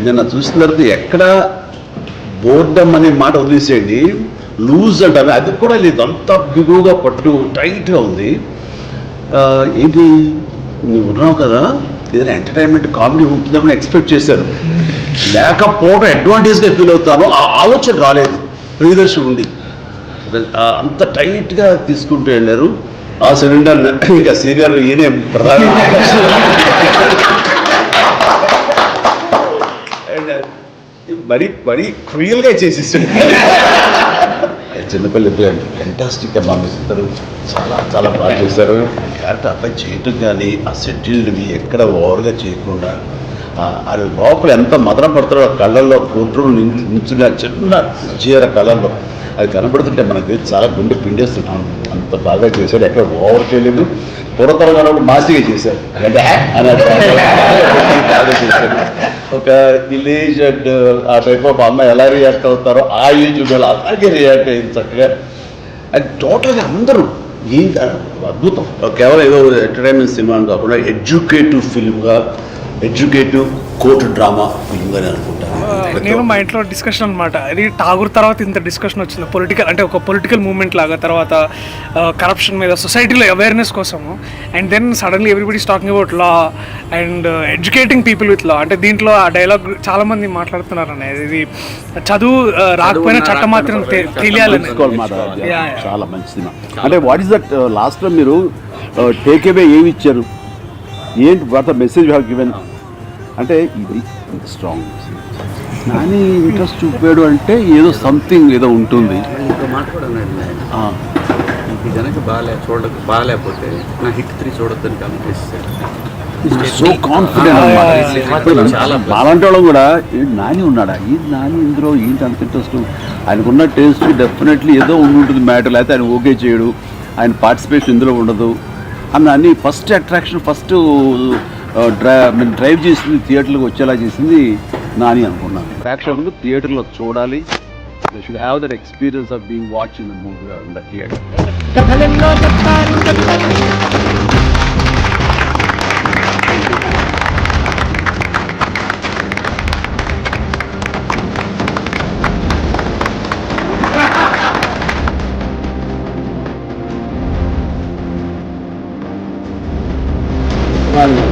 నిన్న చూసిన తర్వాత ఎక్కడ బోర్డమ్ అనే మాట వదిలేసేయండి, లూజ్ అంటారు, అది కూడా లేదు, అంత బిగువుగా పట్టు టైట్గా ఉంది. ఏంటి నువ్వు ఉన్నావు కదా, ఏదైనా ఎంటర్టైన్మెంట్ కామెడీ ఉంటుందని ఎక్స్పెక్ట్ చేశారు, లేకపోవడం అడ్వాంటేజ్గా ఫీల్ అవుతాను. ఆ ఆలోచన రాలేదు ప్రియదర్శి ఉండి, అంత టైట్గా తీసుకుంటూ వెళ్ళారు. ఆ సిలిండర్ ఇంకా సీనియర్ ఈయనే ప్రధాన మరీ క్రియల్గా చేసేసాడు. చిన్నపల్లి ఫెంటాస్టిక్గా మామిస్తారు, చాలా చాలా బాగా చేశారు. క్యారెక్టర్ అబ్బాయి చేయటం కానీ ఆ షెడ్యూల్డ్వి ఎక్కడ ఓవర్గా చేయకుండా, అది లోపల ఎంత మదన పడతాడో కళ్ళల్లో కోర్టులు నించున్న చిన్న చీర కళ్ళల్లో అది కనబడుతుంటే మనకి చాలా గుండె పిండేస్తున్నాం. అంత బాగా చేశాడు, ఎక్కడ ఓవర్ చేయలేదు. పురతరంగా మాసిగా చేశారు బాగా చేశాడు. ఒక విలేజ్ అండ్ ఆ టైప్ ఆఫ్ అమ్మాయి ఎలా రియాక్ట్ అవుతారో ఆ ఏజ్ వాళ్ళు అలాగే రియాక్ట్ అయింది చక్కగా. అది టోటల్గా అందరూ ఈ అద్భుతం. కేవలం ఏదో ఎంటర్టైన్మెంట్ సినిమా అని కాకుండా ఎడ్యుకేటివ్ ఫిల్మ్గా, ఎడ్యుకేటివ్ కోర్టు డ్రామా ఫిల్మ్గానే అనుకుంటాను. నేను మా ఇంట్లో డిస్కషన్ అనమాట, ఇది ఠాగూర్ తర్వాత ఇంత డిస్కషన్ వచ్చింది పొలిటికల్, అంటే ఒక పొలిటికల్ మూవ్మెంట్ లాగా, తర్వాత కరప్షన్ మీద సొసైటీలో అవేర్నెస్ కోసము. And then suddenly everybody talking about law and educating people with law. అంటే దీంట్లో ఆ డైలాగ్ చాలా మంది మాట్లాడుతున్నారు అనేది, ఇది చదువు రాకపోయినా చట్టం మాత్రం తెలియాలని. చాలా మంచి సినిమా. అంటే వాట్ ఈస్ దట్ లాస్ట్లో మీరు టేక్ అవే ఏమి ఇచ్చారు, ఏంటి what the message have given అంటే ఇది స్ట్రాంగ్. నాని ఇంట్రెస్ట్ చూపాడు అంటే ఏదో సంథింగ్ ఏదో ఉంటుంది. ఇంకో మాట కూడా జనకి బాగాలేకపోతే నా హిట్ 3 చూడొద్దని కామెంట్ చేసేసాడు. So confident. అలాంటి వాళ్ళం కూడా నాని ఉన్నాడా, ఈ నాని ఇందులో ఏంటి అంత ఇంట్రెస్ట్, ఆయనకున్న టేస్ట్ డెఫినెట్లీ ఏదో ఉంటుంది మ్యాటర్, లేకపోతే ఆయన ఓకే చేయడు, ఆయన పార్టిసిపేషన్ ఇందులో ఉండదు అన్న అన్ని. ఫస్ట్ అట్రాక్షన్, ఫస్ట్ డ్రైవ్ చేసింది, థియేటర్లకు వచ్చేలా చేసింది నాని అనుకున్నాను. ప్రేక్షకులు థియేటర్లో చూడాలి, they should have that experience of being watching the movie in the theatre. వాళ్ళు